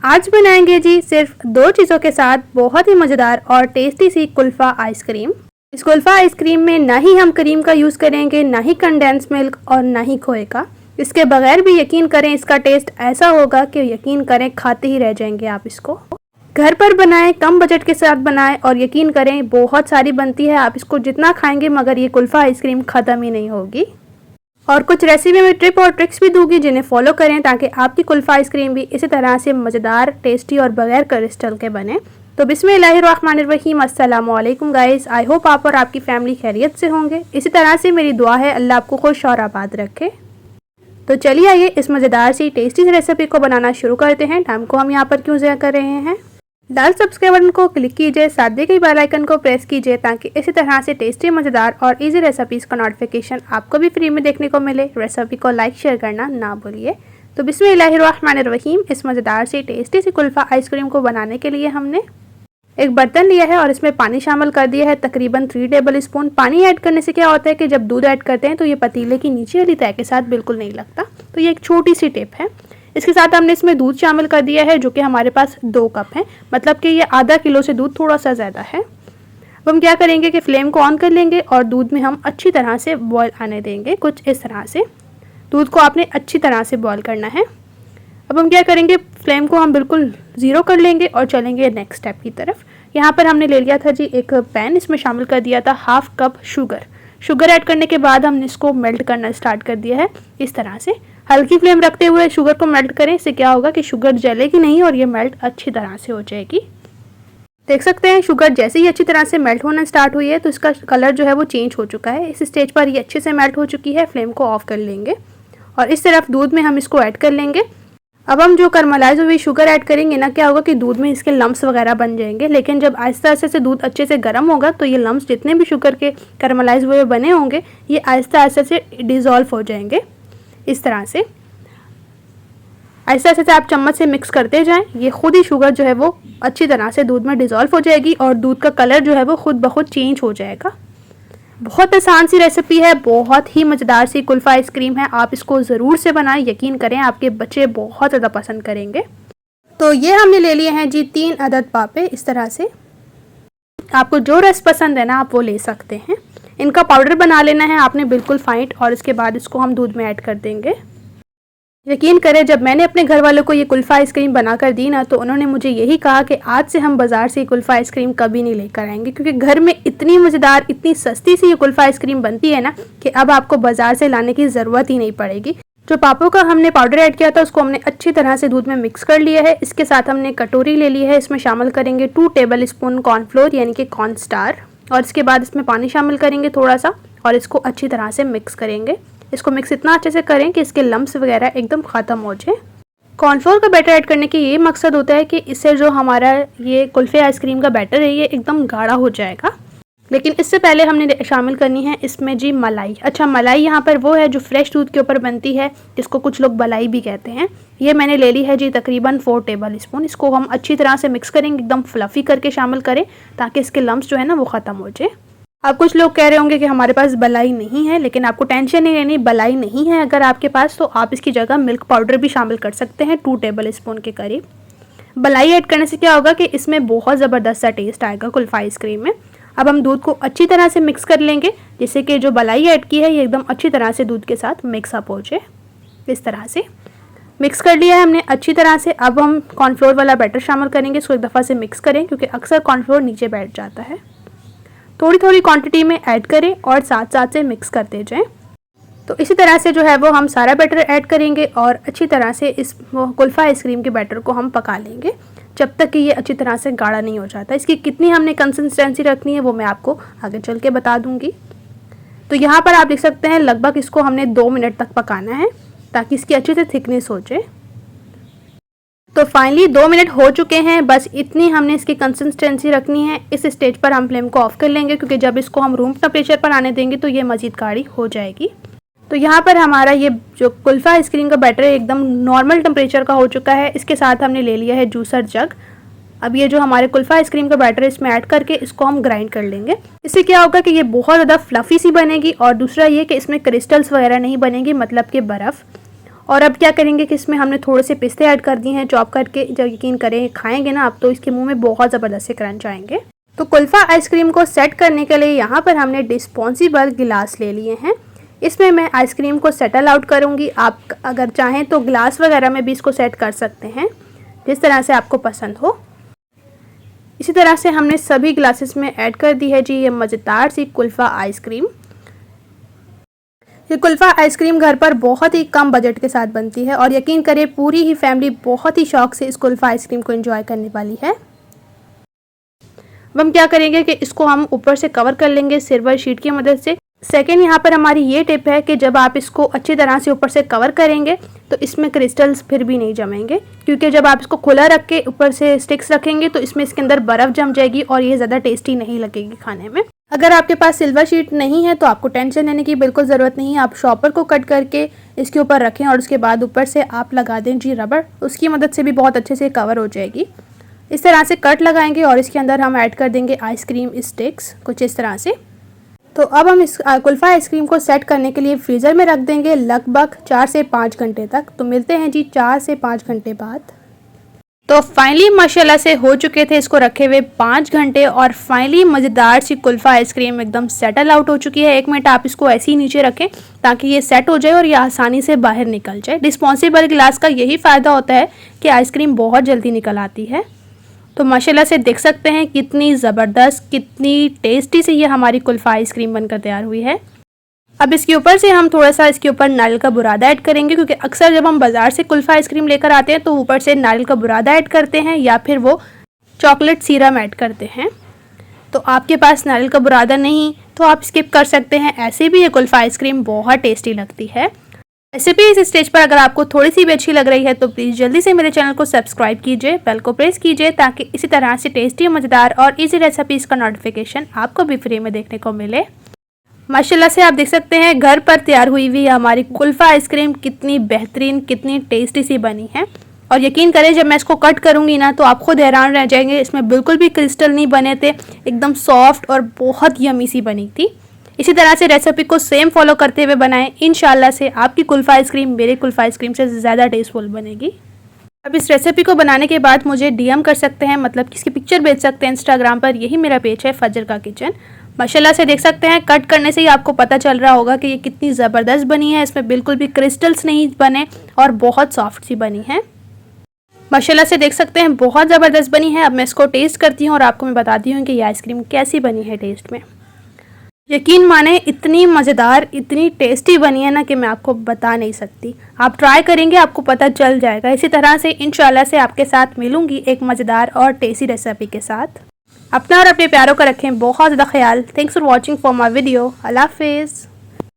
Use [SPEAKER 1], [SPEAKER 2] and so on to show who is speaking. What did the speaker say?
[SPEAKER 1] आज बनाएंगे जी सिर्फ दो चीज़ों के साथ बहुत ही मज़ेदार और टेस्टी सी कुल्फ़ा आइसक्रीम। इस कुल्फ़ा आइसक्रीम में ना ही हम क्रीम का यूज़ करेंगे, ना ही कंडेंस मिल्क और ना ही खोए का। इसके बगैर भी यकीन करें इसका टेस्ट ऐसा होगा कि यकीन करें खाते ही रह जाएंगे आप इसको। घर पर बनाएं, कम बजट के साथ बनाएं और यकीन करें बहुत सारी बनती है। आप इसको जितना खाएंगे मगर ये कुल्फ़ा आइसक्रीम ख़त्म ही नहीं होगी। और कुछ रेसिपी में ट्रिप और ट्रिक्स भी दूंगी जिन्हें फॉलो करें ताकि आपकी कुल्फ़ा आइसक्रीम भी इसी तरह से मज़ेदार, टेस्टी और बगैर क्रिस्टल के बने। तो बिस्मिल्लाहिर्रहमानिर्रहीम, अस्सलाम वालेकुम गाइस। आई होप आप और आपकी फैमिली खैरियत से होंगे। इसी तरह से मेरी दुआ है अल्लाह आपको खुश और आबाद रखे। तो चलिए आइए इस मज़ेदार सी टेस्टी सी रेसिपी को बनाना शुरू करते हैं। टाइम को हम यहाँ पर क्यों ज़ाया कर रहे हैं। लाल सब्सक्राइब बटन को क्लिक कीजिए, साथ दी गई बेल आइकन को प्रेस कीजिए ताकि इसी तरह से टेस्टी, मज़ेदार और इजी रेसिपीज़ का नोटिफिकेशन आपको भी फ्री में देखने को मिले। रेसिपी को लाइक शेयर करना ना भूलिए। तो बिस्मिल्लाहिर्रहमानिर्रहीम, इस मज़ेदार सी टेस्टी सी कुल्फ़ा आइसक्रीम को बनाने के लिए हमने एक बर्तन लिया है और इसमें पानी शामिल कर दिया है, तकरीबन 3 टेबल स्पून। पानी ऐड करने से क्या होता है कि जब दूध ऐड करते हैं तो ये पतीले की नीचे वाली तह के साथ बिल्कुल नहीं लगता। तो ये एक छोटी सी टिप है। इसके साथ हमने इसमें दूध शामिल कर दिया है जो कि हमारे पास 2 कप है, मतलब कि ये आधा किलो से दूध थोड़ा सा ज़्यादा है। अब हम क्या करेंगे कि फ्लेम को ऑन कर लेंगे और दूध में हम अच्छी तरह से बॉयल आने देंगे। कुछ इस तरह से दूध को आपने अच्छी तरह से बॉयल करना है। अब हम क्या करेंगे, फ्लेम को हम बिल्कुल ज़ीरो कर लेंगे और चलेंगे नेक्स्ट स्टेप की तरफ। यहाँ पर हमने ले लिया था जी एक पैन, इसमें शामिल कर दिया था 1/2 कप शुगर ऐड करने के बाद हमने इसको मेल्ट करना स्टार्ट कर दिया है। इस तरह से हल्की फ्लेम रखते हुए शुगर को मेल्ट करें। इससे क्या होगा कि शुगर जलेगी नहीं और ये मेल्ट अच्छी तरह से हो जाएगी। देख सकते हैं शुगर जैसे ही अच्छी तरह से मेल्ट होना स्टार्ट हुई है तो इसका कलर जो है वो चेंज हो चुका है। इस स्टेज पर ये अच्छे से मेल्ट हो चुकी है। फ्लेम को ऑफ कर लेंगे और इस तरफ दूध में हम इसको ऐड कर लेंगे। अब हम जो करमलाइज हुई शुगर ऐड करेंगे ना, क्या होगा कि दूध में इसके लम्स वगैरह बन जाएंगे, लेकिन जब आहिस्ता आहिस्ता से दूध अच्छे से गर्म होगा तो ये लम्स जितने भी शुगर के करमलाइज हुए बने होंगे ये आहिस्ता आहिस्ता से डिज़ोल्व हो जाएंगे। इस तरह से आहिस्ता आहिस्ता से आप चम्मच से मिक्स करते जाएं, ये खुद ही शुगर जो है वो अच्छी तरह से दूध में डिज़ोल्व हो जाएगी और दूध का कलर जो है वो खुद ब खुद चेंज हो जाएगा। बहुत आसान सी रेसिपी है, बहुत ही मज़ेदार सी कुल्फ़ा आइसक्रीम है। आप इसको ज़रूर से बनाएं, यकीन करें आपके बच्चे बहुत ज़्यादा पसंद करेंगे। तो ये हमने ले लिए हैं जी 3 अदद पापे। इस तरह से आपको जो रस पसंद है ना आप वो ले सकते हैं। इनका पाउडर बना लेना है आपने बिल्कुल फाइन और इसके बाद इसको हम दूध में ऐड कर देंगे। यकीन करें जब मैंने अपने घर वालों को ये कुल्फ़ा आइसक्रीम बना कर दी ना तो उन्होंने मुझे यही कहा कि आज से हम बाज़ार से कुल्फ़ा आइसक्रीम कभी नहीं लेकर आएंगे, क्योंकि घर में इतनी मज़ेदार, इतनी सस्ती सी ये कुल्फ़ा आइसक्रीम बनती है ना कि अब आपको बाज़ार से लाने की ज़रूरत ही नहीं पड़ेगी। जो पापों का हमने पाउडर ऐड किया था उसको हमने अच्छी तरह से दूध में मिक्स कर लिया है। इसके साथ हमने कटोरी ले ली है, इसमें शामिल करेंगे 2 टेबल स्पून कॉर्नफ्लोर यानी कि कॉर्नस्टार और इसके बाद इसमें पानी शामिल करेंगे थोड़ा सा और इसको अच्छी तरह से मिक्स करेंगे। इसको मिक्स इतना अच्छे से करें कि इसके लम्स वगैरह एकदम ख़त्म हो जाए। कॉर्नफ्लोर का बैटर ऐड करने की ये मकसद होता है कि इससे जो हमारा ये कुल्फ़े आइसक्रीम का बैटर है ये एकदम गाढ़ा हो जाएगा। लेकिन इससे पहले हमने शामिल करनी है इसमें जी मलाई। अच्छा, मलाई यहाँ पर वो है जो फ्रेश दूध के ऊपर बनती है, इसको कुछ लोग मलाई भी कहते हैं। ये मैंने ले ली है जी तकरीबन 4 टेबल स्पून। इसको हम अच्छी तरह से मिक्स करेंगे, एकदम फ्लफ़ी करके शामिल करें ताकि इसके लम्स जो है ना वो ख़त्म हो जाए। अब कुछ लोग कह रहे होंगे कि हमारे पास बलाई नहीं है, लेकिन आपको टेंशन नहीं लेनी। बलाई नहीं है अगर आपके पास तो आप इसकी जगह मिल्क पाउडर भी शामिल कर सकते हैं 2 टेबल स्पून के करीब। बलाई ऐड करने से क्या होगा कि इसमें बहुत ज़बरदस्त सा टेस्ट आएगा कुल्फ़ा आइसक्रीम में। अब हम दूध को अच्छी तरह से मिक्स कर लेंगे जिससे कि जो बलाई ऐड की है ये एकदम अच्छी तरह से दूध के साथ मिक्सअप हो जाए। इस तरह से मिक्स कर लिया है हमने अच्छी तरह से। अब हम कॉर्नफ्लोर वाला बैटर शामिल करेंगे, इसको एक दफ़ा से मिक्स करें क्योंकि अक्सर कॉर्नफ्लोर नीचे बैठ जाता है। थोड़ी थोड़ी क्वांटिटी में ऐड करें और साथ साथ से मिक्स करते जाएं। तो इसी तरह से जो है वो हम सारा बैटर ऐड करेंगे और अच्छी तरह से इस कुल्फ़ा आइसक्रीम के बैटर को हम पका लेंगे जब तक कि ये अच्छी तरह से गाढ़ा नहीं हो जाता। इसकी कितनी हमने कंसिस्टेंसी रखनी है वो मैं आपको आगे चल के बता दूंगी। तो यहाँ पर आप देख सकते हैं लगभग इसको हमने 2 मिनट तक पकाना है ताकि इसकी अच्छी से थिकनेस हो जाए। तो फाइनली 2 मिनट हो चुके हैं, बस इतनी हमने इसकी कंसिस्टेंसी रखनी है। इस स्टेज पर हम फ्लेम को ऑफ कर लेंगे क्योंकि जब इसको हम रूम टेम्परेचर पर आने देंगे तो ये मज़ीद गाढ़ी हो जाएगी। तो यहाँ पर हमारा ये जो कुल्फ़ा आइसक्रीम का बैटर है एकदम नॉर्मल टेम्परेचर का हो चुका है। इसके साथ हमने ले लिया है जूसर जग। अब ये जो हमारे कुल्फ़ा आइसक्रीम का बैटर है इसमें ऐड करके इसको हम ग्राइंड कर लेंगे। इससे क्या होगा कि ये बहुत ज़्यादा फ्लफ़ी सी बनेगी और दूसरा ये कि इसमें क्रिस्टल्स वगैरह नहीं बनेंगी, मतलब कि बर्फ़। और अब क्या करेंगे कि इसमें हमने थोड़े से पिस्ते ऐड कर दिए हैं चॉप करके। जब यकीन करें खाएंगे ना आप तो इसके मुंह में बहुत ज़बरदस्त से क्रंच आएंगे। तो कुल्फ़ा आइसक्रीम को सेट करने के लिए यहाँ पर हमने डिस्पोजेबल गिलास ले लिए हैं। इसमें मैं आइसक्रीम को सेटल आउट करूँगी। आप अगर चाहें तो ग्लास वगैरह में भी इसको सेट कर सकते हैं, जिस तरह से आपको पसंद हो। इसी तरह से हमने सभी ग्लासेस में ऐड कर दी है जी ये मज़ेदार सी कुल्फ़ा आइसक्रीम। ये कुल्फ़ा आइसक्रीम घर पर बहुत ही कम बजट के साथ बनती है और यकीन करें पूरी ही फैमिली बहुत ही शौक से इस कुल्फ़ा आइसक्रीम को एंजॉय करने वाली है। अब हम क्या करेंगे कि इसको हम ऊपर से कवर कर लेंगे सिल्वर शीट की मदद से। सेकेंड यहाँ पर हमारी ये टिप है कि जब आप इसको अच्छी तरह से ऊपर से कवर करेंगे तो इसमें क्रिस्टल्स फिर भी नहीं जमेंगे, क्योंकि जब आप इसको खुला रख के ऊपर से स्टिक्स रखेंगे तो इसमें इसके अंदर बर्फ़ जम जाएगी और ये ज़्यादा टेस्टी नहीं लगेगी खाने में। अगर आपके पास सिल्वर शीट नहीं है तो आपको टेंशन लेने की बिल्कुल ज़रूरत नहीं है। आप शॉपर को कट करके इसके ऊपर रखें और उसके बाद ऊपर से आप लगा दें जी रबड़, उसकी मदद से भी बहुत अच्छे से कवर हो जाएगी। इस तरह से कट लगाएंगे और इसके अंदर हम ऐड कर देंगे आइसक्रीम स्टिक्स कुछ इस तरह से। तो अब हम इस कुल्फ़ा आइसक्रीम को सेट करने के लिए फ्रीज़र में रख देंगे लगभग 4 से 5 घंटे तक। तो मिलते हैं जी 4 से 5 घंटे बाद। तो फाइनली माशाल्लाह से हो चुके थे इसको रखे हुए 5 घंटे और फाइनली मज़ेदार सी कुल्फ़ा आइसक्रीम एकदम सेटल आउट हो चुकी है। 1 मिनट आप इसको ऐसे ही नीचे रखें ताकि ये सेट हो जाए और ये आसानी से बाहर निकल जाए। डिस्पोजेबल गिलास का यही फ़ायदा होता है कि आइसक्रीम बहुत जल्दी निकल आती है। तो माशाल्लाह से देख सकते हैं कितनी ज़बरदस्त कितनी टेस्टी से ये हमारी कुल्फ़ा आइसक्रीम बनकर तैयार हुई है। अब इसके ऊपर से हम थोड़ा सा इसके ऊपर नारियल का बुरादा ऐड करेंगे, क्योंकि अक्सर जब हम बाज़ार से कुल्फ़ा आइसक्रीम लेकर आते हैं तो ऊपर से नारियल का बुरादा ऐड करते हैं या फिर वो चॉकलेट सीरम ऐड करते हैं। तो आपके पास नारियल का बुरादा नहीं तो आप स्किप कर सकते हैं, ऐसे भी ये कुल्फ़ा आइसक्रीम बहुत टेस्टी लगती है। रेसिपी इस स्टेज पर अगर आपको थोड़ी सी भी अच्छी लग रही है तो प्लीज़ जल्दी से मेरे चैनल को सब्सक्राइब कीजिए, बेल को प्रेस कीजिए ताकि इसी तरह से टेस्टी मज़ेदार और इजी रेसिपीज़ का नोटिफिकेशन आपको भी फ्री में देखने को मिले। माशाल्लाह से आप देख सकते हैं घर पर तैयार हुई हुई हमारी कुल्फ़ा आइसक्रीम कितनी बेहतरीन कितनी टेस्टी सी बनी है। और यकीन करें जब मैं इसको कट करूँगी ना तो आप खुद हैरान रह जाएंगे, इसमें बिल्कुल भी क्रिस्टल नहीं बने थे, एकदम सॉफ्ट और बहुत यमी सी बनी थी। इसी तरह से रेसिपी को सेम फॉलो करते हुए बनाएं, इंशाल्लाह से आपकी कुल्फ़ा आइसक्रीम मेरे कुल्फ़ा आइसक्रीम से ज़्यादा टेस्टफुल बनेगी। अब इस रेसिपी को बनाने के बाद मुझे डीएम कर सकते हैं, मतलब किसकी पिक्चर भेज सकते हैं इंस्टाग्राम पर, यही मेरा पेज है फजर का किचन। माशाल्लाह से देख सकते हैं कट करने से ही आपको पता चल रहा होगा कि ये कितनी ज़बरदस्त बनी है। इसमें बिल्कुल भी क्रिस्टल्स नहीं बने और बहुत सॉफ्ट सी बनी है। माशाल्लाह से देख सकते हैं बहुत ज़बरदस्त बनी है। अब मैं इसको टेस्ट करती हूँ और आपको मैं बताती हूँ कि ये आइसक्रीम कैसी बनी है टेस्ट में। यकीन माने इतनी मज़ेदार इतनी टेस्टी बनी है ना कि मैं आपको बता नहीं सकती। आप ट्राई करेंगे आपको पता चल जाएगा। इसी तरह से इंशाल्लाह से आपके साथ मिलूंगी एक मज़ेदार और टेस्टी रेसिपी के साथ। अपना और अपने प्यारों का रखें बहुत ज़्यादा ख्याल। Thanks for watching for my video. अल्लाह हाफिज़।